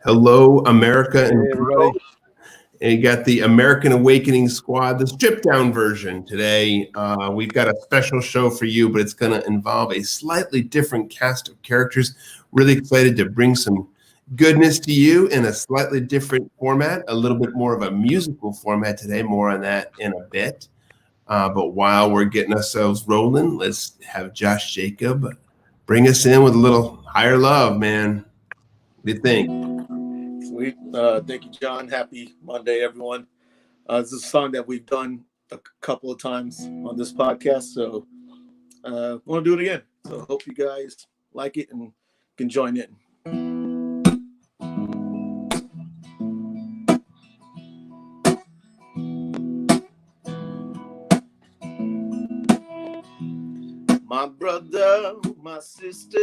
Hello, America Hey, and everybody. And you got the American Awakening Squad, the stripped down version. Today, we've got a special show for you, but it's going to involve a slightly different cast of characters. Really excited to bring some goodness to you in a slightly different format, a little bit more of a musical format today. More on that in a bit. But while we're getting ourselves rolling, let's have Josh Jacob bring us in with a little higher love, man. What do you think? Sweet. Thank you, John. Happy Monday, everyone. This is a song that we've done a couple of times on this podcast, so I want to do it again. So hope you guys like it and can join in. My brother, my sister,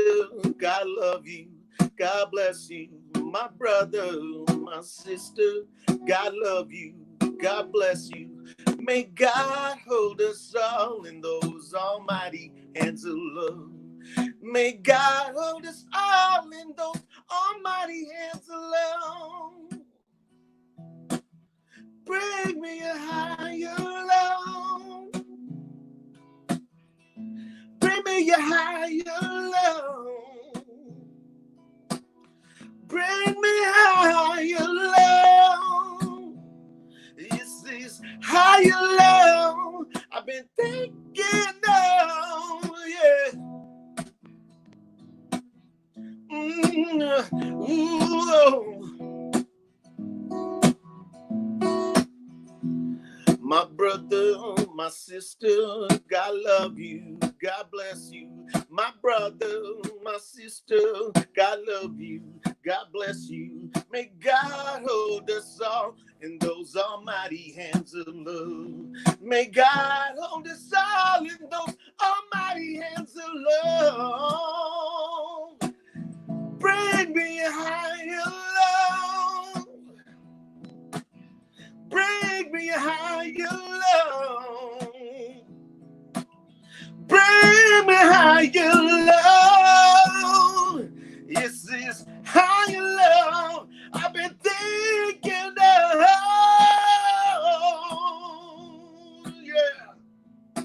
God love you, God bless you. My brother, my sister, God love you, God bless you. May God hold us all in those almighty hands of love. May God hold us all in those almighty hands of love. Bring me a higher love. Bring me a higher love. Bring me higher love. This is higher love I've been thinking of, yeah. Ooh. My brother, my sister, God love you, God bless you. My brother, my sister, God love you, God bless you. May God hold us all in those almighty hands of love. May God hold us all in those almighty hands of love. Bring me a higher love. Bring me a higher love. Bring me higher love. This is higher love I've been thinking of. Yeah.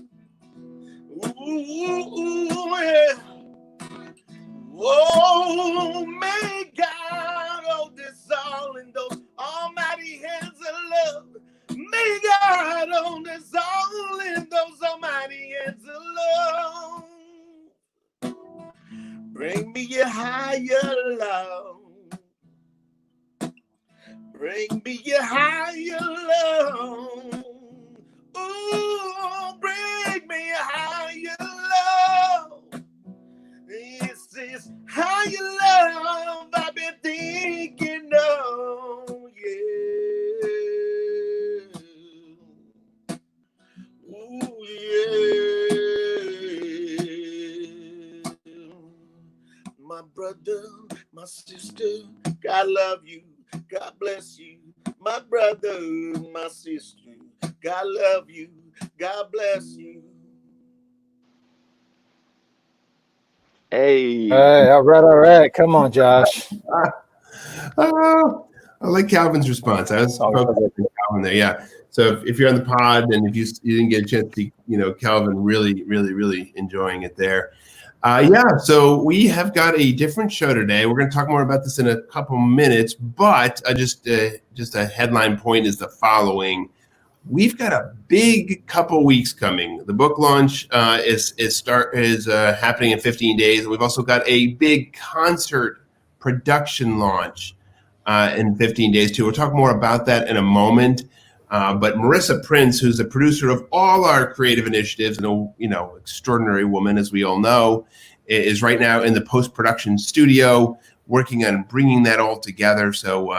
Ooh, yeah. Oh, may God hold this all in those almighty hands of love. May God hold us all in those almighty hands of love. Bring me a higher love. Bring me a higher love. Ooh, bring me a higher love. This is higher love I've been thinking of, yeah. Ooh, yeah. My brother, my sister, God love you, God bless you. My brother, my sister, God love you, God bless you. Hey, All right. Come on, Josh. I like Calvin's response. I was focusing on Calvin there. Yeah. So if you're on the pod and if you didn't get a chance to see, Calvin really enjoying it there. Yeah. So we have got a different show today. We're going to talk more about this in a couple minutes, but just a headline point is the following. We've got a big couple weeks coming. The book launch is happening in 15 days. We've also got a big concert production launch in 15 days too. We'll talk more about that in a moment. But Marissa Prince, who's the producer of all our creative initiatives and extraordinary woman, as we all know, is right now in the post-production studio working on bringing that all together. So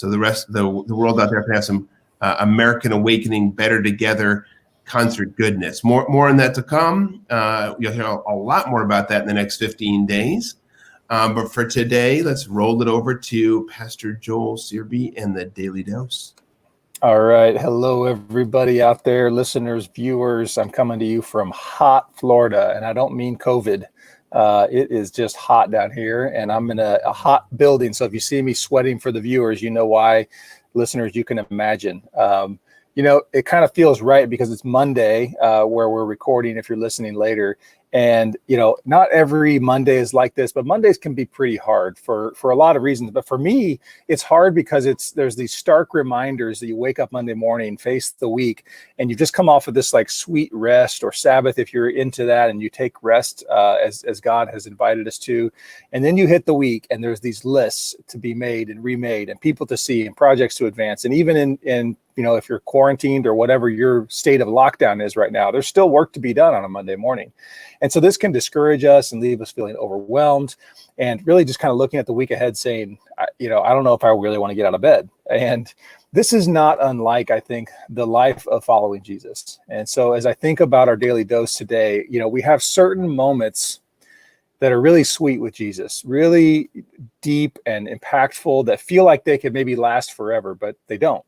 the rest of the world out there can have some American Awakening, Better Together concert goodness. More on that to come. You'll hear a lot more about that in the next 15 days. But for today, let's roll it over to Pastor Joel Searby and the Daily Dose. All right. Hello, everybody out there, listeners, viewers. I'm coming to you from hot Florida, and I don't mean COVID. It is just hot down here, and I'm in a hot building. So if you see me sweating for the viewers, you know why. Listeners, you can imagine. It kind of feels right because it's Monday where we're recording if you're listening later. And, not every Monday is like this, but Mondays can be pretty hard for a lot of reasons. But for me, it's hard because there's these stark reminders that you wake up Monday morning, face the week, and you've just come off of this like sweet rest or Sabbath if you're into that, and you take rest as God has invited us to. And then you hit the week, and there's these lists to be made and remade and people to see and projects to advance. And even in if you're quarantined or whatever your state of lockdown is right now, there's still work to be done on a Monday morning. And so this can discourage us and leave us feeling overwhelmed and really just kind of looking at the week ahead saying, I don't know if I really want to get out of bed. And this is not unlike, I think, the life of following Jesus. And so as I think about our daily dose today, we have certain moments that are really sweet with Jesus, really deep and impactful that feel like they could maybe last forever, but they don't.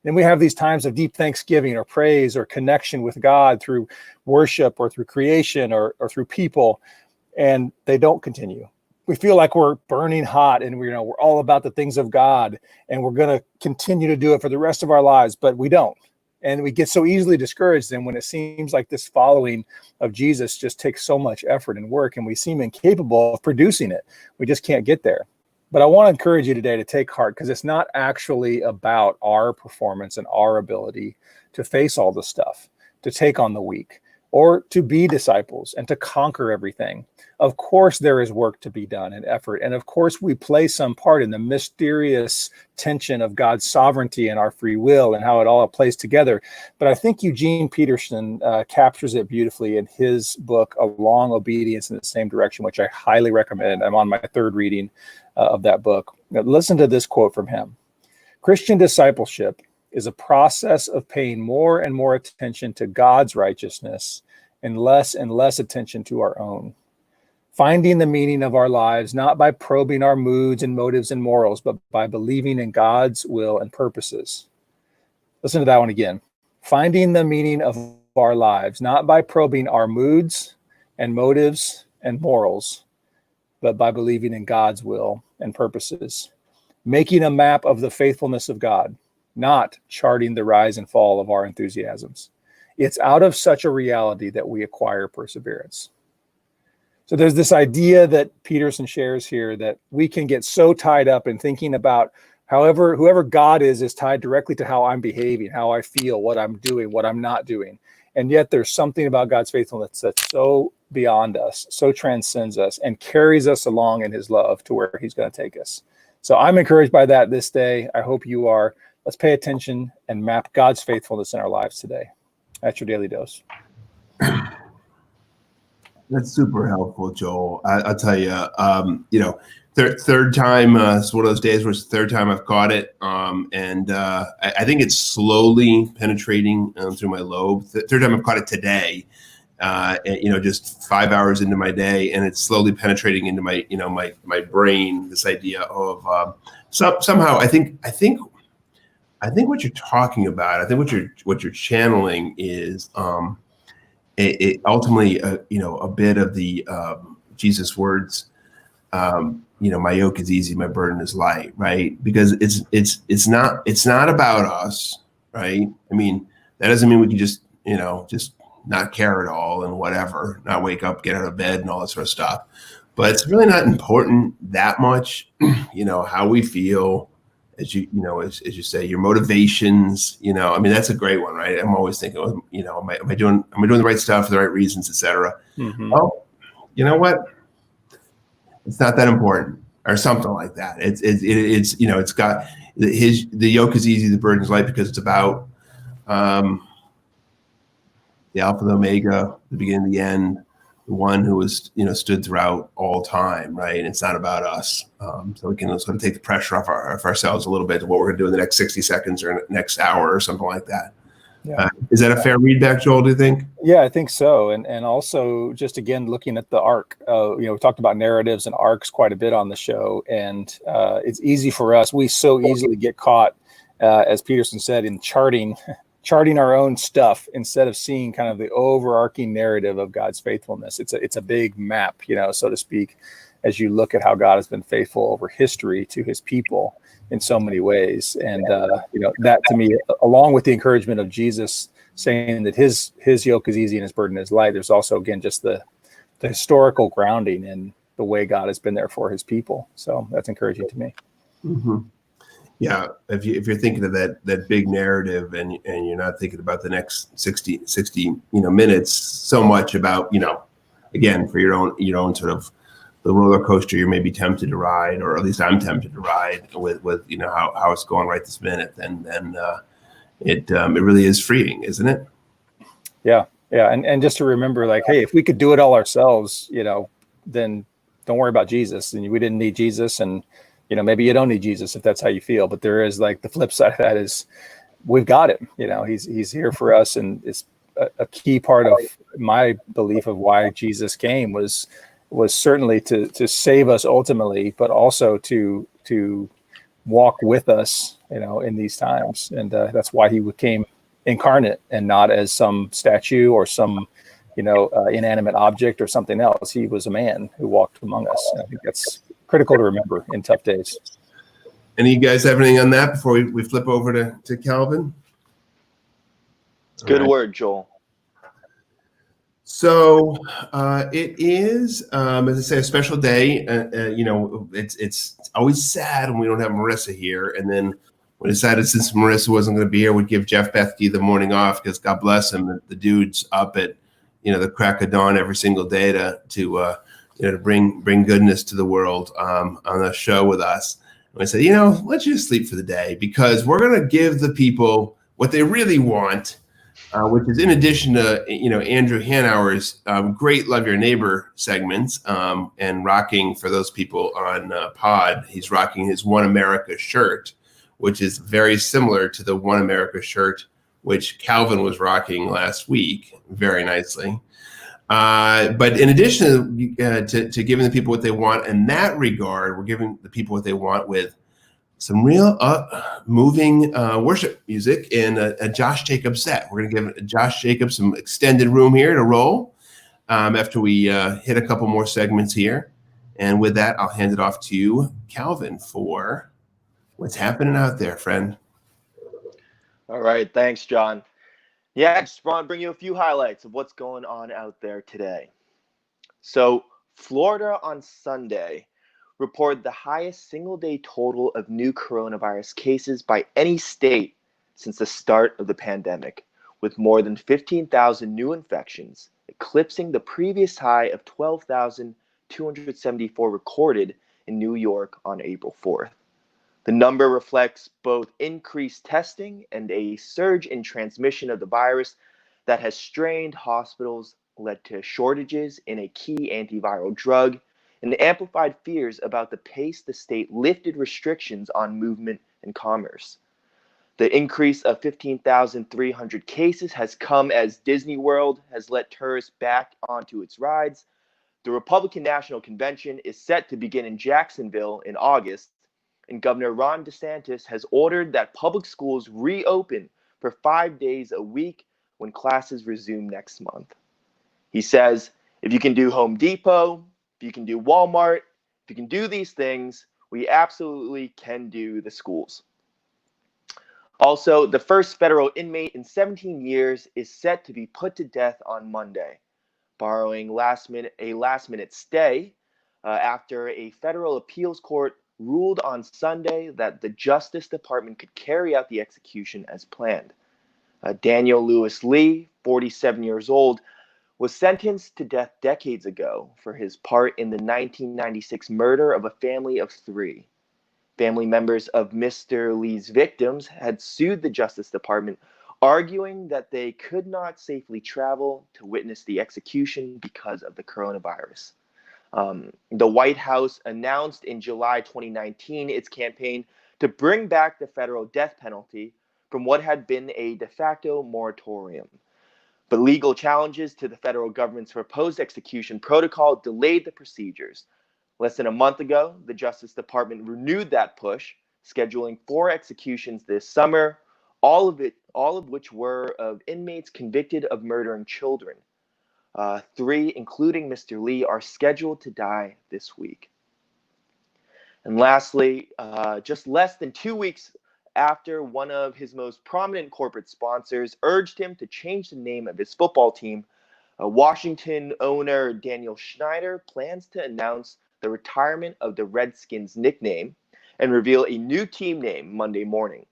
Then we have these times of deep thanksgiving or praise or connection with God through worship or through creation or through people, and they don't continue. We feel like we're burning hot and we're all about the things of God and we're going to continue to do it for the rest of our lives, but we don't. And we get so easily discouraged then when it seems like this following of Jesus just takes so much effort and work and we seem incapable of producing it. We just can't get there. But I want to encourage you today to take heart because it's not actually about our performance and our ability to face all the stuff, to take on the week, or to be disciples and to conquer everything. Of course, there is work to be done and effort. And of course, we play some part in the mysterious tension of God's sovereignty and our free will and how it all plays together. But I think Eugene Peterson captures it beautifully in his book, A Long Obedience in the Same Direction, which I highly recommend. I'm on my third reading of that book. Now, listen to this quote from him. Christian discipleship is a process of paying more and more attention to God's righteousness and less attention to our own. Finding the meaning of our lives, not by probing our moods and motives and morals, but by believing in God's will and purposes. Listen to that one again. Finding the meaning of our lives, not by probing our moods and motives and morals, but by believing in God's will and purposes. Making a map of the faithfulness of God, not charting the rise and fall of our enthusiasms. It's out of such a reality that we acquire perseverance. So there's this idea that Peterson shares here that we can get so tied up in thinking about whoever God is tied directly to how I'm behaving, how I feel, what I'm doing, what I'm not doing. And yet there's something about God's faithfulness that's so beyond us, so transcends us and carries us along in his love to where he's going to take us. So I'm encouraged by that this day. I hope you are. Let's pay attention and map God's faithfulness in our lives today. That's your daily dose. That's super helpful, Joel. I'll tell you, third time, it's one of those days where it's the third time I've caught it. I think it's slowly penetrating through my lobe. The third time I've caught it today, just 5 hours into my day, and it's slowly penetrating into my, my brain, this idea of somehow I think what you're talking about, I think what you're channeling is, it ultimately, a bit of the Jesus words, my yoke is easy, my burden is light, right? Because it's not about us, right? I mean, that doesn't mean we can just not care at all and whatever, not wake up, get out of bed and all that sort of stuff. But it's really not important that much, how we feel. As you say, your motivations, that's a great one, right? I'm always thinking, am I doing the right stuff for the right reasons, et cetera? Mm-hmm. Well, you know what? It's not that important, or something like that. It's got the yoke is easy, the burden is light, because it's about the Alpha, the Omega, the beginning, the end, the one who was, stood throughout all time, right? And it's not about us. So we can sort of take the pressure off ourselves a little bit to what we're going to do in the next 60 seconds or next hour or something like that. Yeah. Is that a fair read back, Joel, do you think? Yeah, I think so. And also just, again, looking at the arc, we talked about narratives and arcs quite a bit on the show. And it's easy for us. We so easily get caught, as Peterson said, in charting charting our own stuff instead of seeing kind of the overarching narrative of God's faithfulness. It's a big map, so to speak, as you look at how God has been faithful over history to his people in so many ways. And, that to me, along with the encouragement of Jesus saying that his yoke is easy and his burden is light, there's also, again, just the historical grounding in the way God has been there for his people. So that's encouraging to me. Mm-hmm. Yeah, if you're thinking of that big narrative and you're not thinking about the next 60 minutes so much about, again, for your own sort of the roller coaster you may be tempted to ride, or at least I'm tempted to ride with how it's going right this minute, then it really is freeing, isn't it? Yeah. And just to remember, like, hey, if we could do it all ourselves, then don't worry about Jesus. And we didn't need Jesus. And, maybe you don't need Jesus if that's how you feel. But there is, like, the flip side of that is we've got him. He's here for us. And it's a key part of my belief of why Jesus came was certainly to save us ultimately, but also to walk with us, in these times. And that's why he came incarnate and not as some statue or some, inanimate object or something else. He was a man who walked among us. And I think that's critical to remember in tough days. Any of you guys have anything on that before we flip over to Calvin? It's a good word, Joel. So it is, as I say, a special day. It's always sad when we don't have Marissa here. And then we decided, since Marissa wasn't going to be here, we'd give Jeff Bethke the morning off, because God bless him, the dude's up at the crack of dawn every single day to bring goodness to the world on the show with us. And I said, let's just sleep for the day, because we're going to give the people what they really want. Which is, in addition to Andrew Hanauer's great Love Your Neighbor segments, and rocking, for those people on pod, he's rocking his One America shirt, which is very similar to the One America shirt which Calvin was rocking last week very nicely. But in addition to giving the people what they want in that regard, we're giving the people what they want with some real moving worship music in a Josh Jacobs set. We're going to give Josh Jacobs some extended room here to roll after we hit a couple more segments here. And with that, I'll hand it off to you, Calvin, for what's happening out there, friend. All right. Thanks, John. Yeah, I just want to bring you a few highlights of what's going on out there today. So Florida on Sunday reported the highest single-day total of new coronavirus cases by any state since the start of the pandemic, with more than 15,000 new infections, eclipsing the previous high of 12,274 recorded in New York on April 4th. The number reflects both increased testing and a surge in transmission of the virus that has strained hospitals, led to shortages in a key antiviral drug, and amplified fears about the pace the state lifted restrictions on movement and commerce. The increase of 15,300 cases has come as Disney World has let tourists back onto its rides. The Republican National Convention is set to begin in Jacksonville in August, and Governor Ron DeSantis has ordered that public schools reopen for 5 days a week when classes resume next month. He says, if you can do Home Depot, if you can do Walmart, if you can do these things, we absolutely can do the schools. Also, the first federal inmate in 17 years is set to be put to death on Monday, borrowing a last-minute stay after a federal appeals court ruled on Sunday that the Justice Department could carry out the execution as planned. Daniel Lewis Lee, 47 years old, was sentenced to death decades ago for his part in the 1996 murder of a family of 3. Family members of Mr. Lee's victims had sued the Justice Department, arguing that they could not safely travel to witness the execution because of the coronavirus. The White House announced in July 2019 its campaign to bring back the federal death penalty from what had been a de facto moratorium. But legal challenges to the federal government's proposed execution protocol delayed the procedures. Less than a month ago, the Justice Department renewed that push, scheduling 4 executions this summer, all of which were of inmates convicted of murdering children. 3, including Mr. Lee, are scheduled to die this week. And lastly, just less than 2 weeks after one of his most prominent corporate sponsors urged him to change the name of his football team, Washington owner Daniel Snyder plans to announce the retirement of the Redskins nickname and reveal a new team name Monday morning.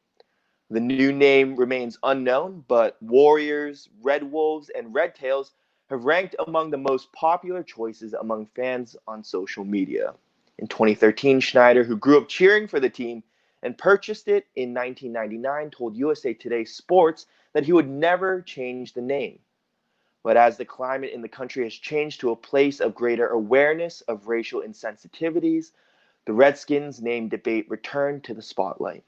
The new name remains unknown, but Warriors, Red Wolves, and Red Tails have ranked among the most popular choices among fans on social media. In 2013, Schneider, who grew up cheering for the team and purchased it in 1999, told USA Today Sports that he would never change the name. But as the climate in the country has changed to a place of greater awareness of racial insensitivities, the Redskins name debate returned to the spotlight.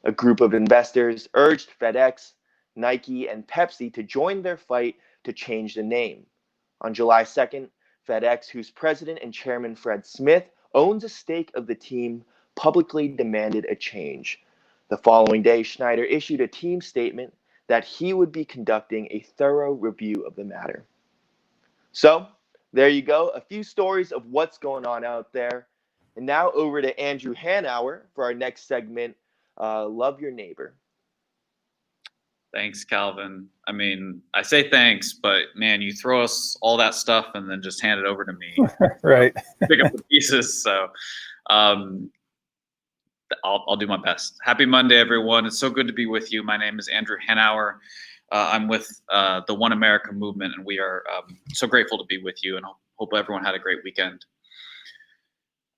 A group of investors urged FedEx, Nike, and Pepsi to join their fight to change the name. On July 2nd, FedEx, whose president and chairman Fred Smith owns a stake of the team, publicly demanded a change. The following day, Schneider issued a team statement that he would be conducting a thorough review of the matter. So, there you go, a few stories of what's going on out there. And now over to Andrew Hanauer for our next segment, Love Your Neighbor. Thanks, Calvin. I mean, I say thanks, but man, you throw us all that stuff and then just hand it over to me. Right. Pick up the pieces. So I'll do my best. Happy Monday, everyone. It's so good to be with you. My name is Andrew Hanauer. I'm with the One America movement, and we are so grateful to be with you, and hope everyone had a great weekend.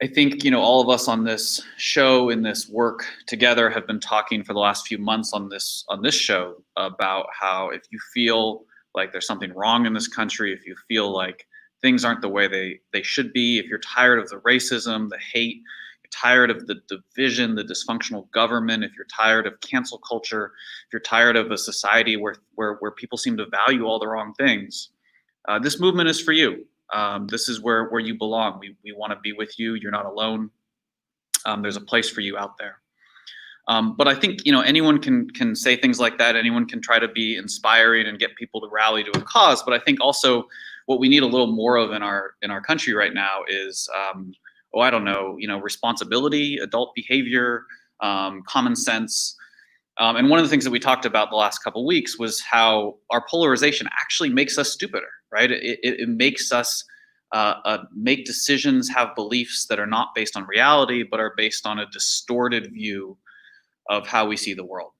I think, all of us on this show, in this work together, have been talking for the last few months on this show about how if you feel like there's something wrong in this country, if you feel like things aren't the way they should be, if you're tired of the racism, the hate, you're tired of the division, the dysfunctional government, if you're tired of cancel culture, if you're tired of a society where people seem to value all the wrong things, this movement is for you. This is where you belong. We want to be with you. You're not alone. There's a place for you out there. But I think, anyone can say things like that. Anyone can try to be inspiring and get people to rally to a cause. But I think also what we need a little more of in our country right now is, responsibility, adult behavior, common sense. And one of the things that we talked about the last couple of weeks was how our polarization actually makes us stupider, right? It makes us make decisions, have beliefs that are not based on reality, but are based on a distorted view of how we see the world.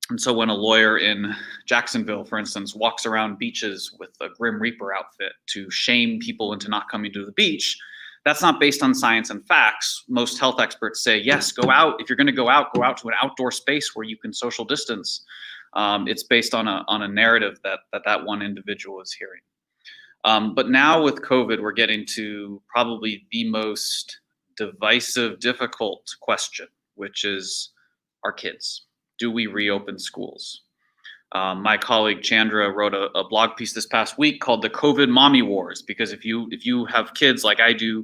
And so when a lawyer in Jacksonville, for instance, walks around beaches with a Grim Reaper outfit to shame people into not coming to the beach, that's not based on science and facts. Most health experts say, yes, go out. If you're going to go out to an outdoor space where you can social distance. It's based on a narrative that one individual is hearing. But now with COVID, we're getting to probably the most divisive, difficult question, which is our kids. Do we reopen schools? My colleague Chandra wrote a blog piece this past week called "The COVID Mommy Wars," because if you have kids like I do,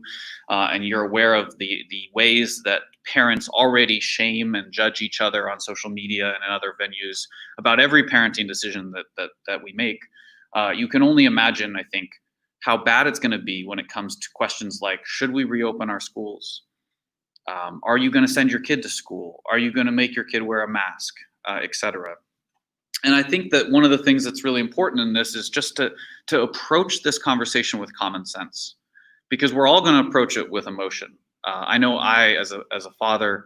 and you're aware of the ways that parents already shame and judge each other on social media and in other venues about every parenting decision that we make, you can only imagine, I think, how bad it's going to be when it comes to questions like, should we reopen our schools? Are you going to send your kid to school? Are you going to make your kid wear a mask, etc.? And I think that one of the things that's really important in this is just to approach this conversation with common sense, because we're all going to approach it with emotion. I know I, as a father,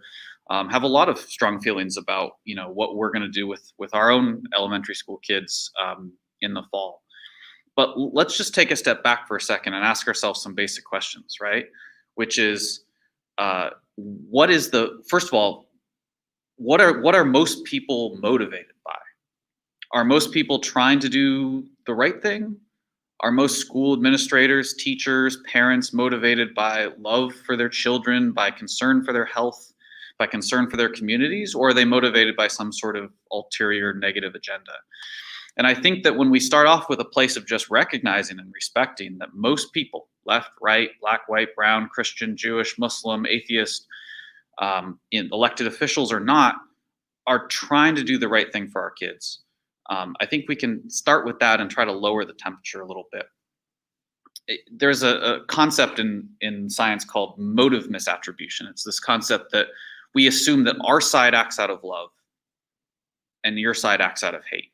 have a lot of strong feelings about what we're going to do with our own elementary school kids in the fall. But let's just take a step back for a second and ask ourselves some basic questions, right? Which is, first of all, what are most people motivated by? Are most people trying to do the right thing? Are most school administrators, teachers, parents motivated by love for their children, by concern for their health, by concern for their communities, or are they motivated by some sort of ulterior negative agenda? And I think that when we start off with a place of just recognizing and respecting that most people, left, right, black, white, brown, Christian, Jewish, Muslim, atheist, elected officials or not, are trying to do the right thing for our kids. I think we can start with that and try to lower the temperature a little bit. There's a concept in science called motive misattribution. It's this concept that we assume that our side acts out of love and your side acts out of hate.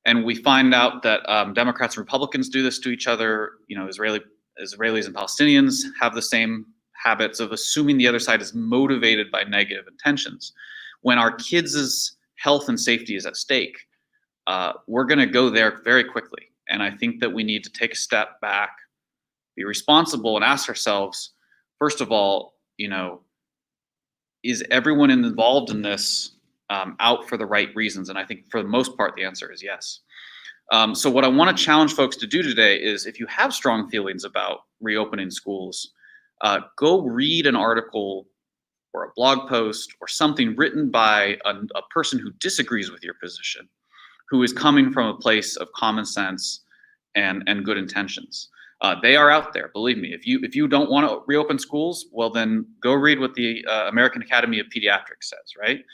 And we find out that Democrats and Republicans do this to each other. You know, Israelis and Palestinians have the same habits of assuming the other side is motivated by negative intentions. When our kids' health and safety is at stake, we're going to go there very quickly. And I think that we need to take a step back, be responsible, and ask ourselves, first of all, you know, is everyone involved in this out for the right reasons? And I think for the most part, the answer is yes. So what I want to challenge folks to do today is, if you have strong feelings about reopening schools, go read an article or a blog post or something written by a person who disagrees with your position, who is coming from a place of common sense and good intentions. They are out there, believe me. If you don't want to reopen schools, well then go read what the American Academy of Pediatrics says, right?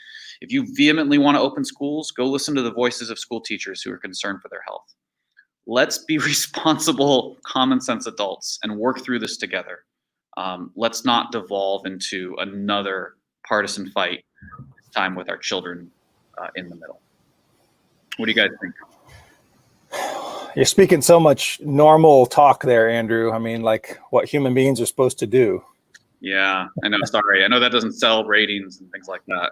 If you vehemently want to open schools, go listen to the voices of school teachers who are concerned for their health. Let's be responsible, common sense adults and work through this together. Let's not devolve into another partisan fight, this time with our children in the middle. What do you guys think? You're speaking so much normal talk there, Andrew. I mean, like what human beings are supposed to do. Yeah, I know. Sorry. I know that doesn't sell ratings and things like that.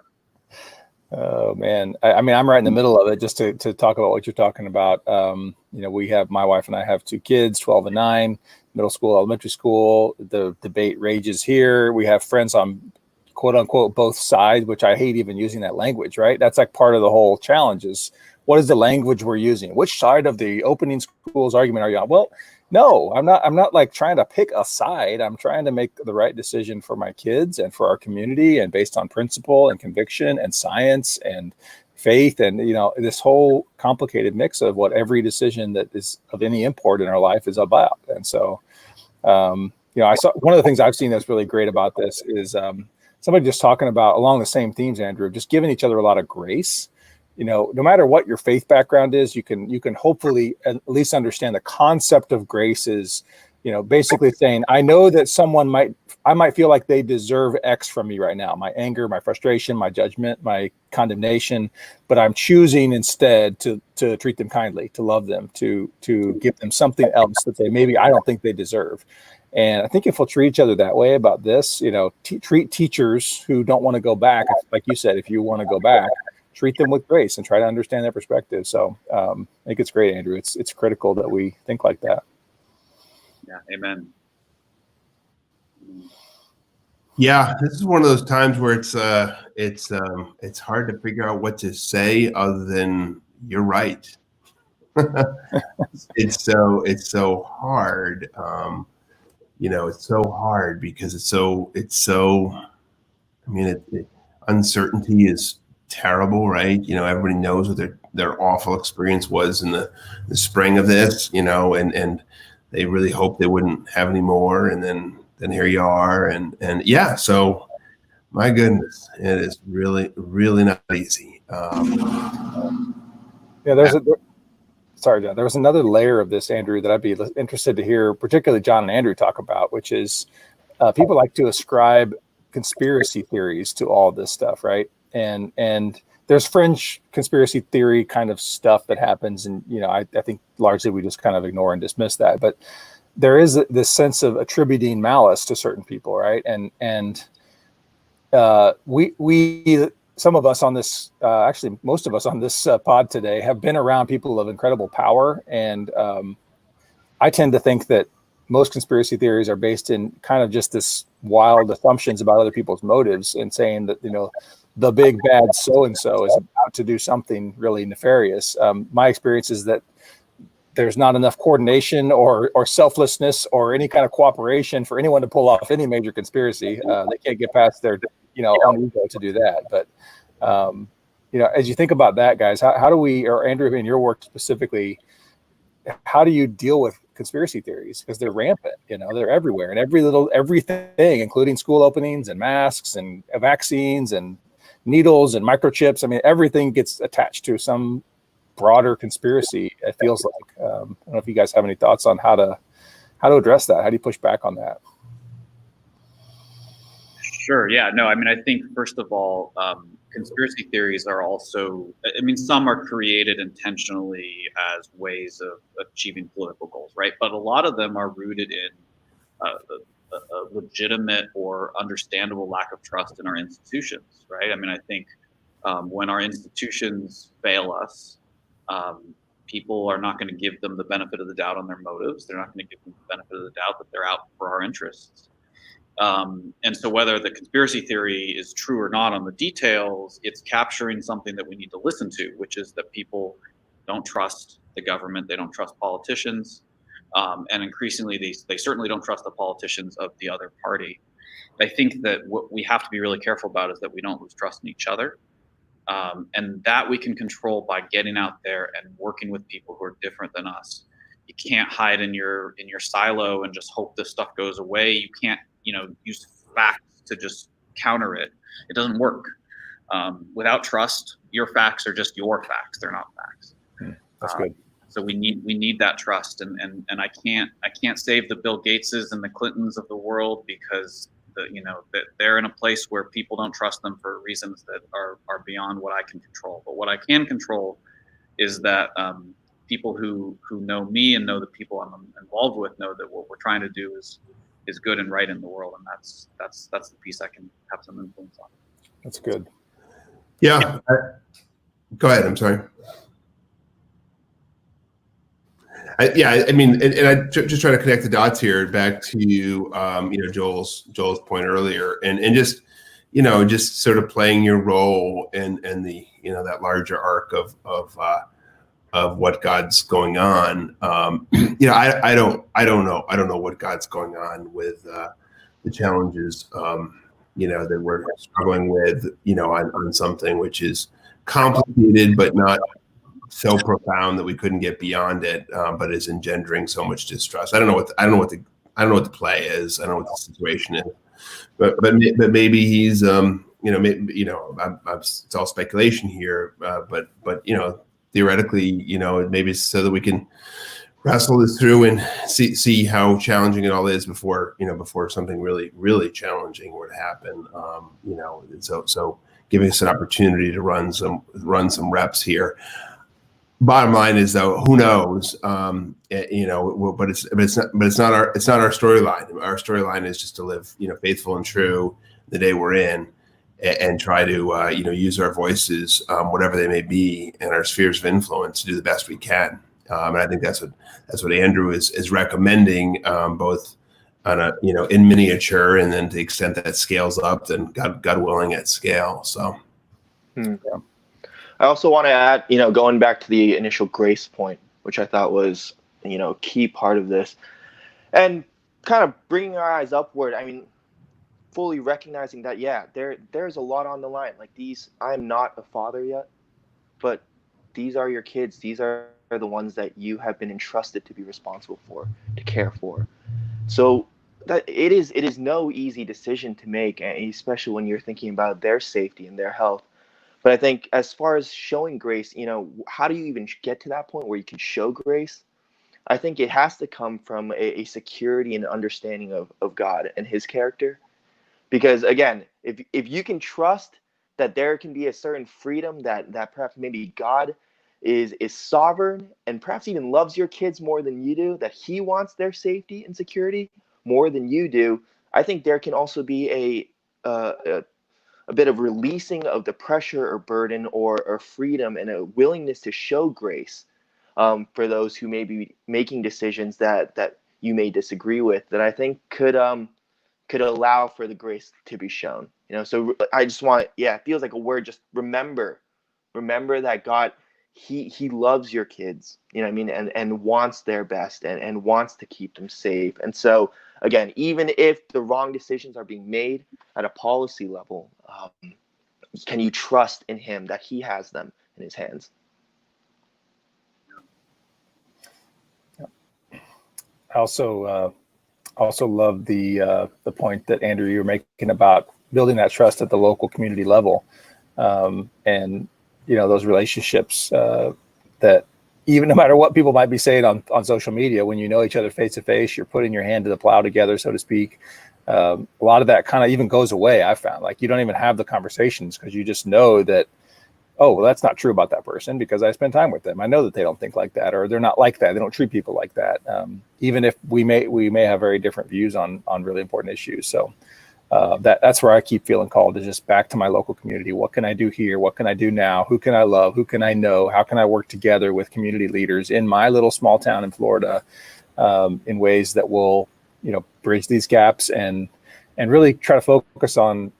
Oh, man. I mean, I'm right in the middle of it, just to talk about what you're talking about. You know, my wife and I have 2 kids, 12 and 9, middle school, elementary school. The debate rages here. We have friends on quote unquote both sides, which I hate even using that language, right? That's like part of the whole challenge is, what is the language we're using? Which side of the opening schools argument are you on? Well, no, I'm not like trying to pick a side. I'm trying to make the right decision for my kids and for our community, and based on principle and conviction and science and faith, and, you know, this whole complicated mix of what every decision that is of any import in our life is about. And so, you know, I saw one of the things I've seen that's really great about this is somebody just talking about, along the same themes, Andrew, just giving each other a lot of grace. You know, no matter what your faith background is, you can hopefully at least understand the concept of grace is, you know, basically saying, I know that I might feel like they deserve X from me right now, my anger, my frustration, my judgment, my condemnation, but I'm choosing instead to treat them kindly, to love them, to give them something else that maybe I don't think they deserve. And I think if we'll treat each other that way about this, you know, treat teachers who don't want to go back, like you said, if you want to go back, treat them with grace and try to understand their perspective. So I think it's great, Andrew. It's critical that we think like that. Yeah, amen. Yeah, this is one of those times where it's hard to figure out what to say other than you're right. It's so hard. You know, it's so hard because it's so. I mean, uncertainty is terrible, right? You know, everybody knows what their awful experience was in the spring of this, you know, and they really hoped they wouldn't have any more, and then here you are, and yeah, so my goodness, it is really not easy. Yeah, sorry, John. There was another layer of this, Andrew, that I'd be interested to hear, particularly John and Andrew talk about, which is people like to ascribe conspiracy theories to all this stuff, right? And there's fringe conspiracy theory kind of stuff that happens, and you know, I think largely we just kind of ignore and dismiss that. But there is this sense of attributing malice to certain people, right? And we some of us on this, actually most of us on this pod today have been around people of incredible power, and I tend to think that most conspiracy theories are based in kind of just this wild assumptions about other people's motives, and saying that, you know, the big bad so-and-so is about to do something really nefarious. My experience is that there's not enough coordination or selflessness or any kind of cooperation for anyone to pull off any major conspiracy. They can't get past their, you know, own ego to do that. But, you know, as you think about that, guys, how do we, or Andrew, in your work specifically, how do you deal with conspiracy theories? Because they're rampant, you know, they're everywhere, and everything, including school openings and masks and vaccines and needles and microchips. I mean, everything gets attached to some broader conspiracy. It feels like. I don't know if you guys have any thoughts on how to address that. How do you push back on that? Sure. Yeah. No, I mean, I think first of all, conspiracy theories are also, I mean, some are created intentionally as ways of achieving political goals, right? But a lot of them are rooted in a legitimate or understandable lack of trust in our institutions, right? I mean, I think when our institutions fail us, people are not going to give them the benefit of the doubt on their motives. They're not going to give them the benefit of the doubt that they're out for our interests. And so whether the conspiracy theory is true or not on the details, it's capturing something that we need to listen to, which is that people don't trust the government, they don't trust politicians, and increasingly they certainly don't trust the politicians of the other party. I think that what we have to be really careful about is that we don't lose trust in each other. And that we can control by getting out there and working with people who are different than us. You can't hide in your silo and just hope this stuff goes away. You can't, use facts to just counter it. It doesn't work. Without trust, your facts are just your facts. They're not facts. That's good. So we need that trust, and I can't save the Bill Gateses and the Clintons of the world because that they're in a place where people don't trust them for reasons that are beyond what I can control. But what I can control is that people who know me and know the people I'm involved with know that what we're trying to do is good and right in the world, and that's the piece I can have some influence on. That's good. Yeah. Go ahead. I'm sorry. I mean, and I just try to connect the dots here back to Joel's point earlier, and just just sort of playing your role in the that larger arc of what God's going on. I don't know what God's going on with the challenges that we're struggling with on something which is complicated but not so profound that we couldn't get beyond it, but is engendering so much distrust. I don't know what the play is. I don't know what the situation is, but maybe he's it's all speculation here, but theoretically, maybe it's so that we can wrestle this through and see how challenging it all is before something really, really challenging were to happen. So giving us an opportunity to run some reps here. Bottom line is, though, who knows? But it's not our storyline. Our storyline is just to live, faithful and true the day we're in, and try to use our voices, whatever they may be, and our spheres of influence to do the best we can. And I think that's what Andrew is recommending, both on a in miniature, and then to the extent that it scales up, then God willing at scale. So. Yeah. I also want to add, going back to the initial grace point, which I thought was, a key part of this, and kind of bringing our eyes upward. I mean, fully recognizing that, there's a lot on the line. Like these, I'm not a father yet, but these are your kids. These are the ones that you have been entrusted to be responsible for, to care for. So that it is no easy decision to make, especially when you're thinking about their safety and their health. But I think as far as showing grace, how do you even get to that point where you can show grace? I think it has to come from a security and understanding of God and his character. Because again, if you can trust that there can be a certain freedom that perhaps maybe God is sovereign and perhaps even loves your kids more than you do, that he wants their safety and security more than you do, I think there can also be a bit of releasing of the pressure or burden or freedom and a willingness to show grace for those who may be making decisions that you may disagree with, that I think could allow for the grace to be shown. So I just want, it feels like a word, just remember that God, he loves your kids, and wants their best and wants to keep them safe. And so again, even if the wrong decisions are being made at a policy level, can you trust in him that he has them in his hands? I also love the point that Andrew, you were making about building that trust at the local community level. And those relationships that even no matter what people might be saying on social media, when you know each other face to face, you're putting your hand to the plow together, so to speak. A lot of that kind of even goes away. I found like you don't even have the conversations because you just know that, oh, well, that's not true about that person because I spend time with them. I know that they don't think like that, or they're not like that. They don't treat people like that. Even if we may have very different views on really important issues. So that's where I keep feeling called, is just back to my local community. What can I do here? What can I do now? Who can I love? Who can I know? How can I work together with community leaders in my little small town in Florida in ways that will, bridge these gaps and really try to focus on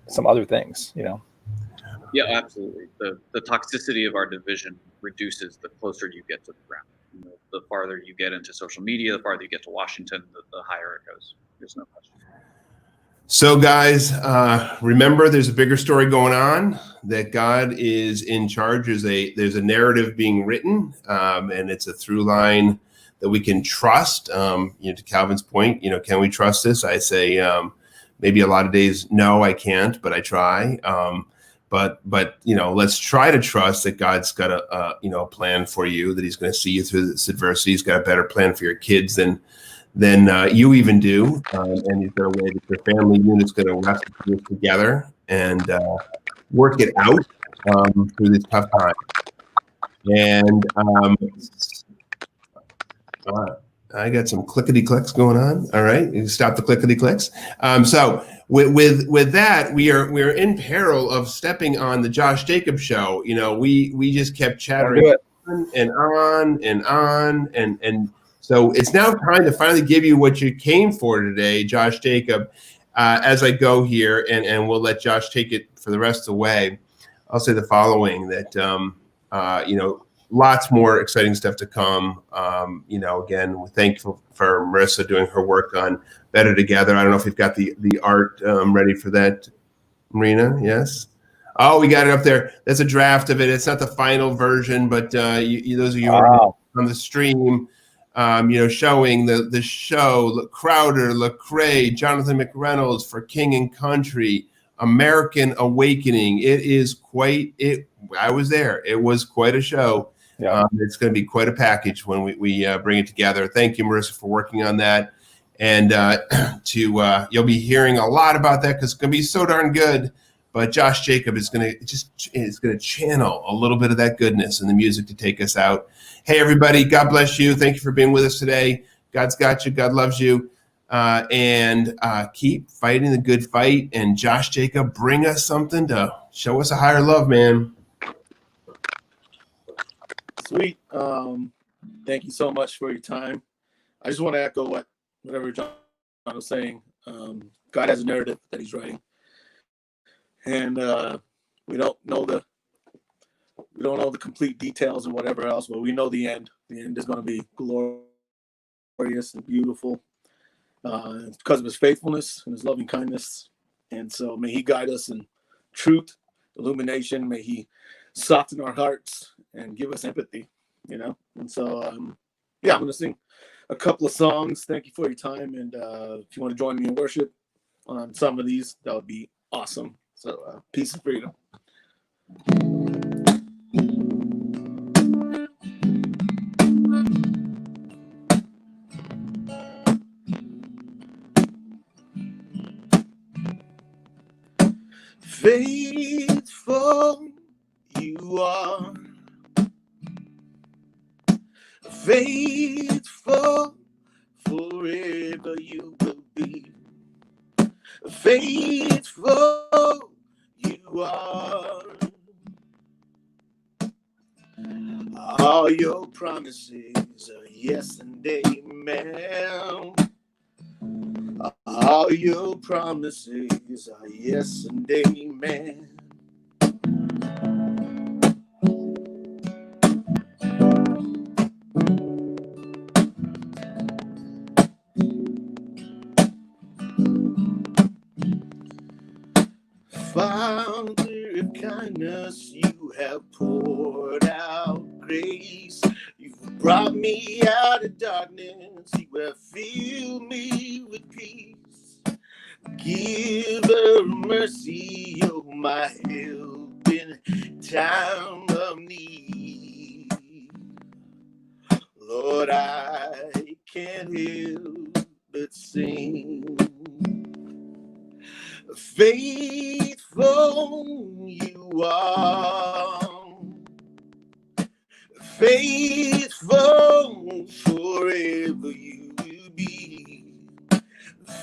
some other things, Yeah, absolutely. The toxicity of our division reduces the closer you get to the ground. The farther you get into social media, the farther you get to Washington, the higher it goes. There's no question. So guys, remember there's a bigger story going on, that God is in charge. There's a narrative being written, and it's a through line that we can trust. To Calvin's point, can we trust this? I say maybe a lot of days, no, I can't, but I try. But let's try to trust that God's got a plan for you, that he's going to see you through this adversity. He's got a better plan for your kids than you even do. And he's got a way that your family unit's going to wrestle through this together and work it out through this tough time. And I got some clickety clicks going on. All right, you stop the clickety clicks. So with that, we're in peril of stepping on the Josh Jacobs show. We just kept chattering and so it's now time to finally give you what you came for today, Josh Jacob. As I go here, and we'll let Josh take it for the rest of the way. I'll say the following: that lots more exciting stuff to come. Again, we're thankful for Marissa doing her work on Better Together. I don't know if we've got the art ready for that, Marina. Yes. Oh, we got it up there. That's a draft of it. It's not the final version, but those of you on the stream, showing the show, Crowder, Lecrae, Jonathan McReynolds for King and Country, American Awakening. It is I was there. It was quite a show. Yeah. It's going to be quite a package when we bring it together. Thank you, Marissa, for working on that. And you'll be hearing a lot about that because it's going to be so darn good. But Josh Jacob is going to channel a little bit of that goodness in the music to take us out. Hey, everybody, God bless you. Thank you for being with us today. God's got you. God loves you. And keep fighting the good fight. And Josh Jacob, bring us something to show us a higher love, man. Sweet. Thank you so much for your time. I just want to echo whatever John was saying. God has a narrative that he's writing. And we don't know the complete details and whatever else, but we know the end. The end is going to be glorious and beautiful because of his faithfulness and his loving kindness. And so may he guide us in truth, illumination. May he soften our hearts and give us empathy, And so, I'm going to sing a couple of songs. Thank you for your time. And if you want to join me in worship on some of these, that would be awesome. So peace and freedom. Faithful you are. Faithful forever you will be. Faithful you are. All your promises are yes and amen. All your promises are yes and amen. Father of kindness, you have poured out grace. You've brought me out of darkness. You have filled me with peace. Giver of mercy, oh my help in time of need. Lord, I can't help but sing. Faithful you are, faithful forever you will be.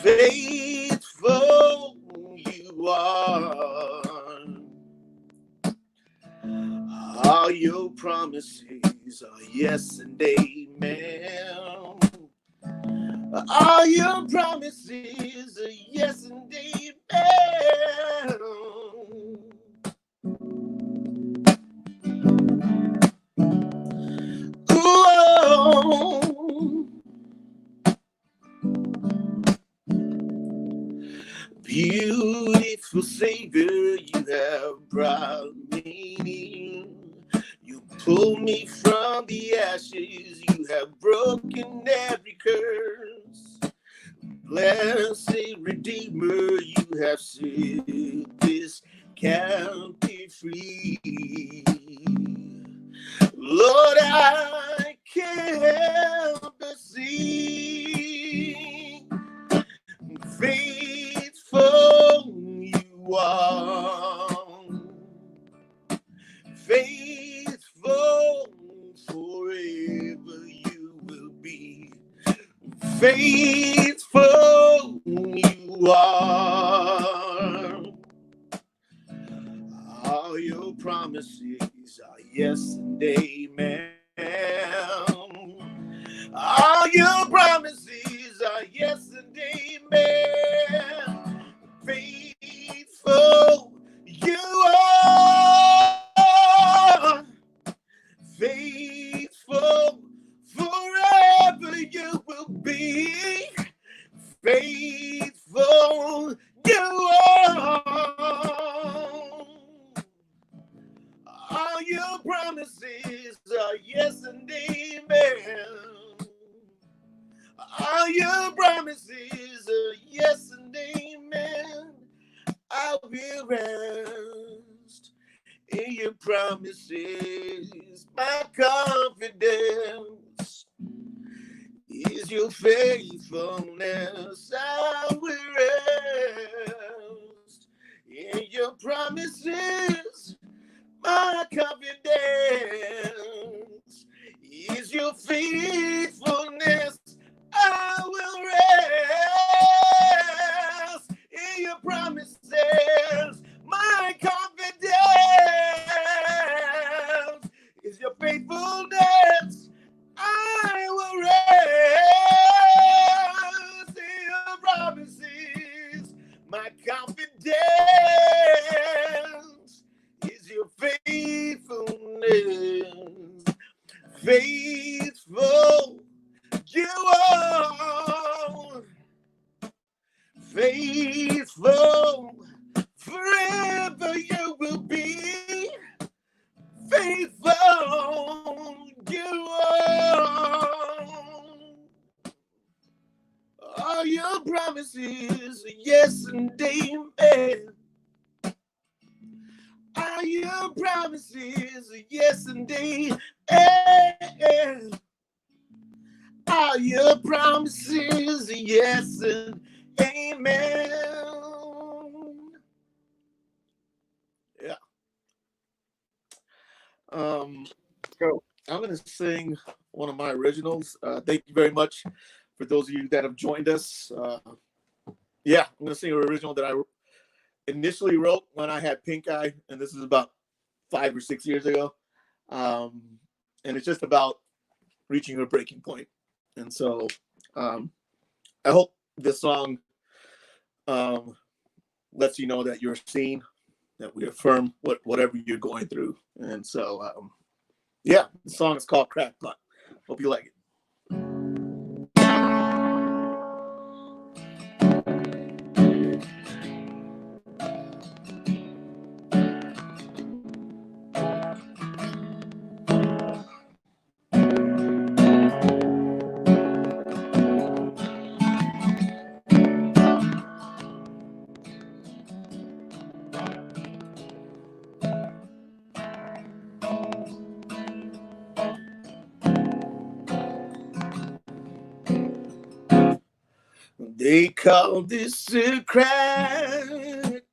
Faithful you are. All your promises are yes and amen. All your promises are yes and amen. Ooh. Beautiful Savior, you have brought me near. You pulled me from the ashes, you have broken every curse. Blessed Redeemer, you have set this captive free. Lord, I can't help but sing. Faithful you are, faithful forever you will be. Faithful you are. All your promises are yes and amen. All your promises are yes and amen. Faithful you are. Faithful forever you will be. Faithful you are. All your promises are yes and amen. All your promises are yes and amen. I will rest in your promises. My confidence is your faithfulness. I will rest in your promises. My confidence is your faithfulness. I will rest in your promises. My confidence is your faithfulness. I will rest in your promises. My confidence is your faithfulness. Faithful you are, faithful forever you will be. Faithful you are. All your promises are yes and amen. All your promises are yes and amen. All your promises are yes and amen. Yeah. So I'm going to sing one of my originals. Thank you very much for those of you that have joined us. Yeah, I'm going to sing an original that I initially wrote when I had pink eye, and this is about 5 or 6 years ago. And it's just about reaching a breaking point. And so I hope this song lets you know that you're seen, that we affirm whatever you're going through. And so, yeah, the song is called Crackpot. Hope you like it. They call this a crackpot.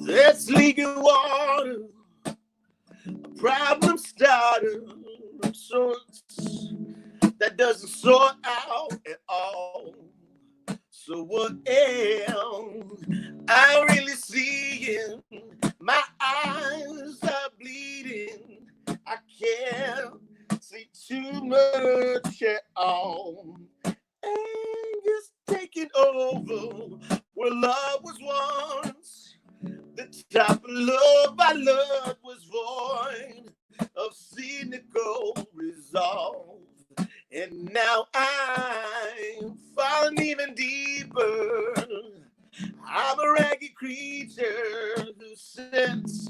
That's leaking water, a problem starter of sorts that doesn't sort out at all. So what else? I really see it. My eyes are bleeding. I can't see too much at all. Anger's taking over where love was once. The type of love I loved was void of cynical resolve. And now I'm falling even deeper. I'm a ragged creature whose sense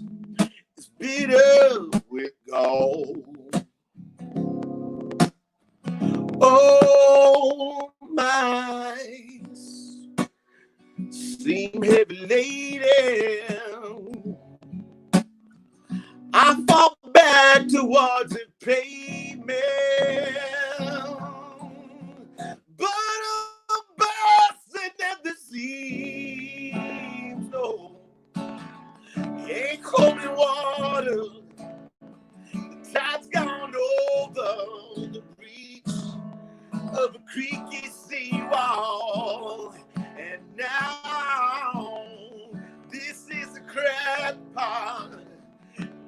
is bitter with gold. Oh, my eyes seem heavy laden. I fall back towards the pavement, but I'm bursting at the seams. No, ain't cold in water. The tide's gone over the breach of a creaky seawall, and now this is a crack pot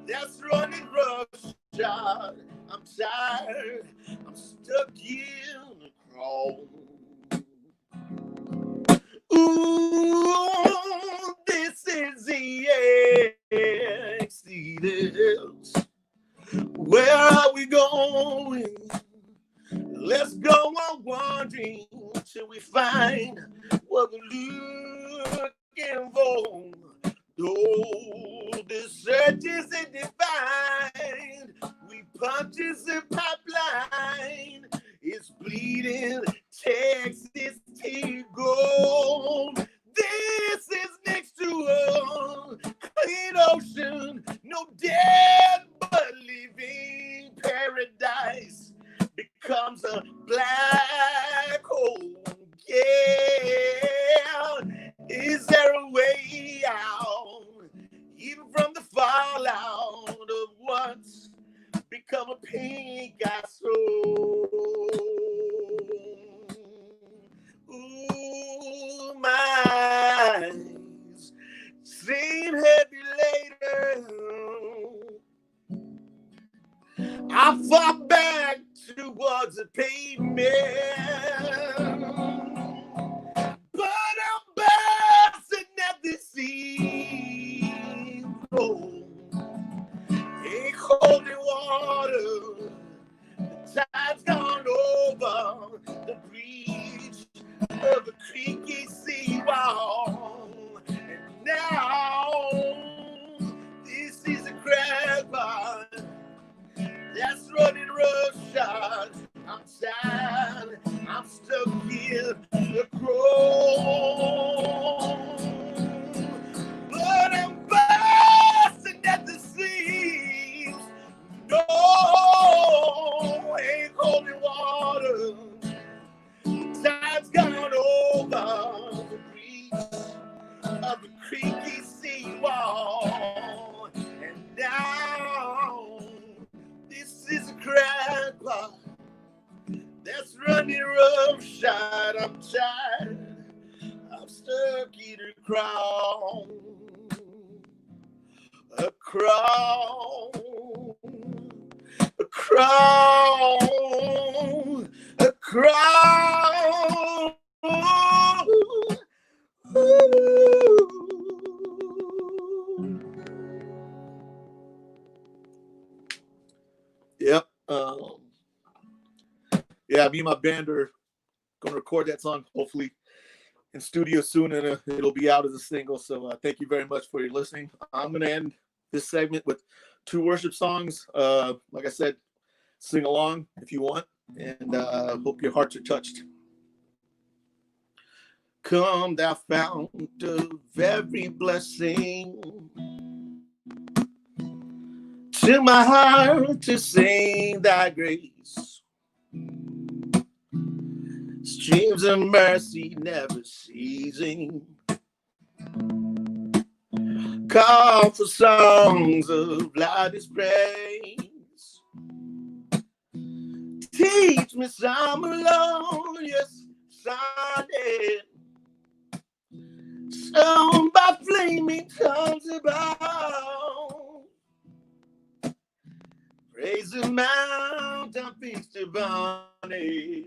that's running roughshod. I'm tired, I'm stuck in the crawl. Ooh, this is the Exodus. Where are we going? Let's go on wandering till we find what we're looking for. Oh, the search isn't defined. We punches the pipeline. It's bleeding Texas to gold. This is next to a clean ocean. No dead but living paradise becomes a black hole. Yeah, is there a way out, even from the fallout of what's become a pink soul? Ooh, my eyes seem heavy later. I fall back towards the pavement, but I'm bursting at the seams. Oh, ain't cold in water. The tide's gone over the breach of the creaky seawall, and now this is a crack pot that's running roughshod. I'm tired, I'm stuck in the cold, but I'm bursting at the seams. No, ain't cold in water. Tide's gone over the breach of the creaky seawall, and now this is a crack pot that's running roughshod. I'm tired, I'm stuck in a crown, a crown, a crown, a crown. Yep. Yeah, me and my band are gonna record that song hopefully in studio soon, and it'll be out as a single. So thank you very much for your listening. I'm gonna end this segment with 2 worship songs. Like I said, sing along if you want, and hope your hearts are touched. Come, thou fount of every blessing, to my heart to sing thy grace. streams of mercy never ceasing. Call for songs of loudest praise. Teach me some melodious sonnet, sung by flaming tongues above. Praise the mountain fixed upon it,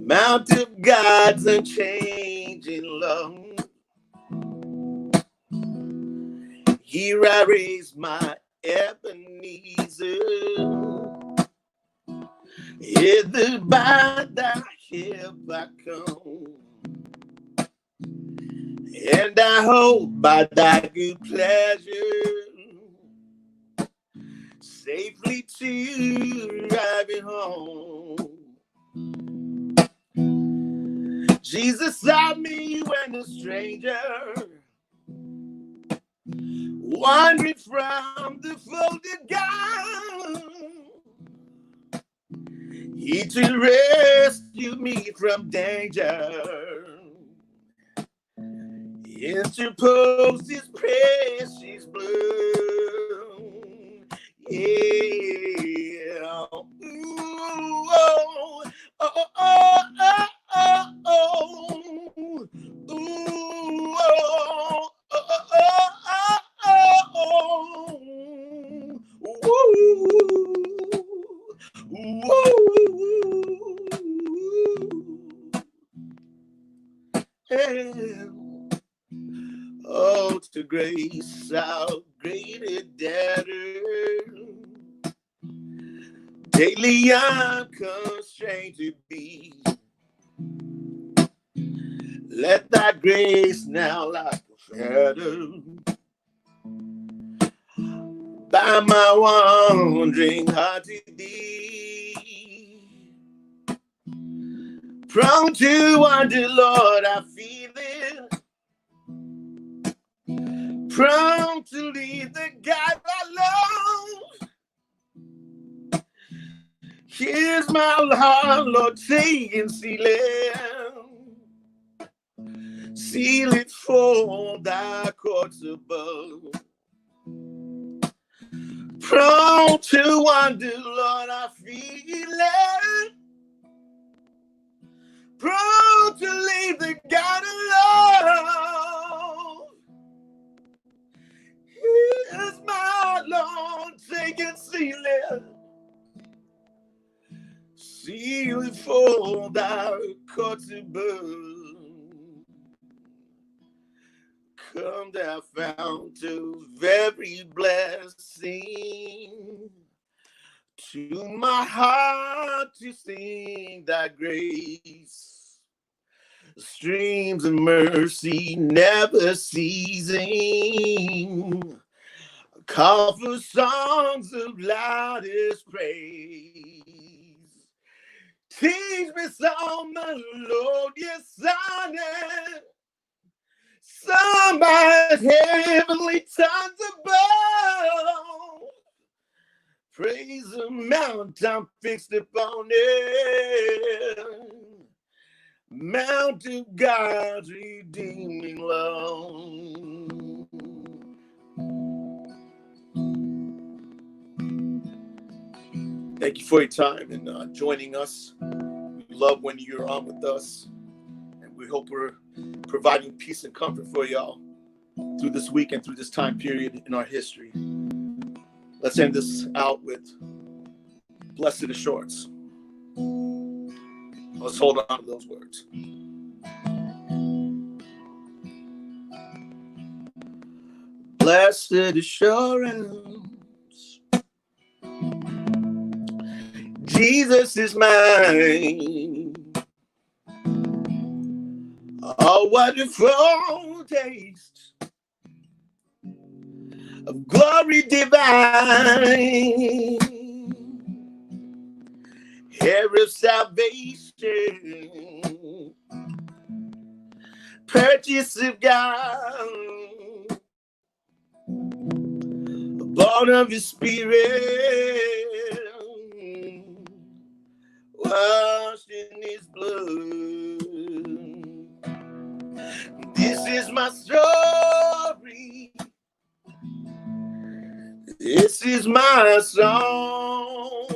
Mount of God's unchanging love. Here I raise my Ebenezer, hither by thy help I come, and I hope by thy good pleasure safely to arrive home. Jesus saw me when a stranger, wandering from the folded gown, he to rescue me from danger, interposed his precious blood. Yeah. Ooh, oh, oh, oh, oh, oh, oh. Ooh, oh, oh, oh, oh, to grace our greater debtor, daily I'm constrained to be. Let thy grace now like a feather by my wandering heart to thee. Prone to wander, Lord, I feel it. Prone to leave the God I love. Here's my heart, Lord, take and seal it. Seal it for thy courts above. Prone to wander, Lord, I feel it. Prone to leave the God alone. Here's my Lord, take and seal it. Seal it for thy courts above. Come thou fount of every blessing, to my heart to sing thy grace. Streams of mercy never ceasing, call for songs of loudest praise. Teach me some melodious sonnet, sung by heavenly tongues above. Praise the mountain fixed upon it, Mount of God's redeeming love. Thank you for your time and joining us. We love when you're on with us, and we hope we're providing peace and comfort for y'all through this week and through this time period in our history. Let's end this out with blessed assurance. Let's hold on to those words. Blessed assurance, Jesus is mine. Oh, wonderful taste of glory divine, hair of salvation, purchase of God, born of His Spirit, washed in his blood. This is my story. This is my song.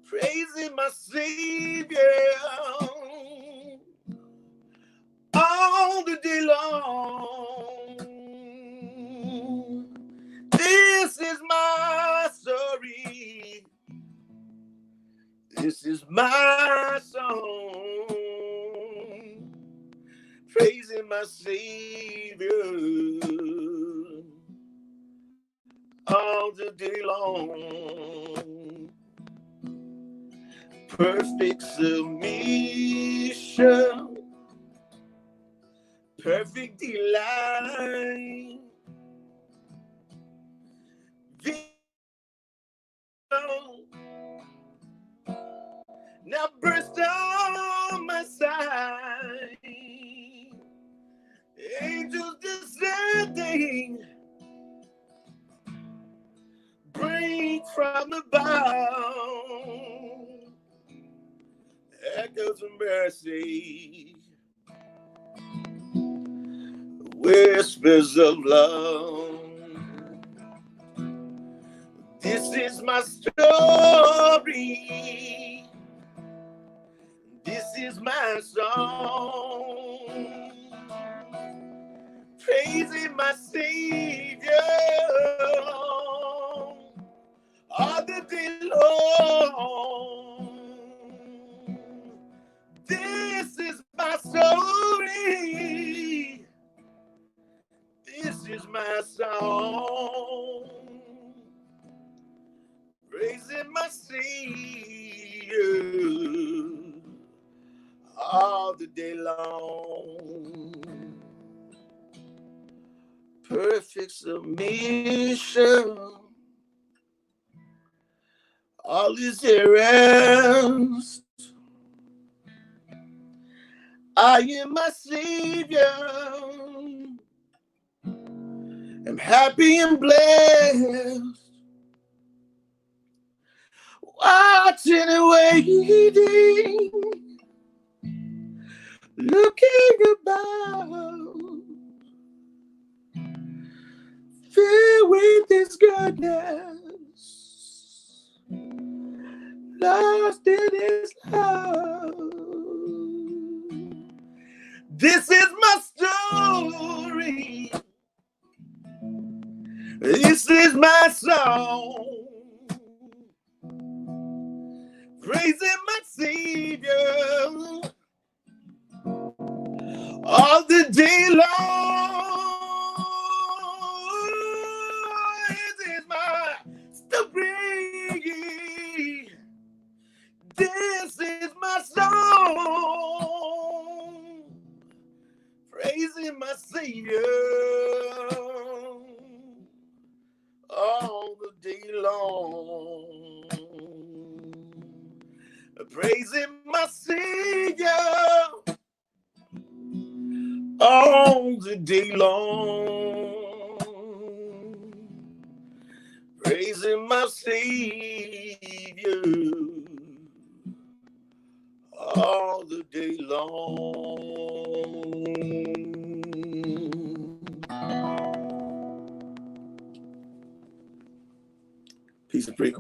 Praising my Savior all the day long. This is my story. This is my song. Praising my Savior all the day long. Perfect submission, perfect delight. Now burst on my side, angels descending, bring from above, echoes of mercy, whispers of love. This is my story. This is my song. Praising my Savior all the day long. This is my story. This is my song. Praising my Savior all the day long. Perfect submission, all is at rest. I am my Savior. I'm happy and blessed. Watching and waiting, looking about, filled with His goodness, lost in His love. This is my story. This is my song. Praising my Savior all the day long. This is my story. This is my song. Praising my Savior all the day long. Praising my Savior all the day long. Praising my Savior all the day long.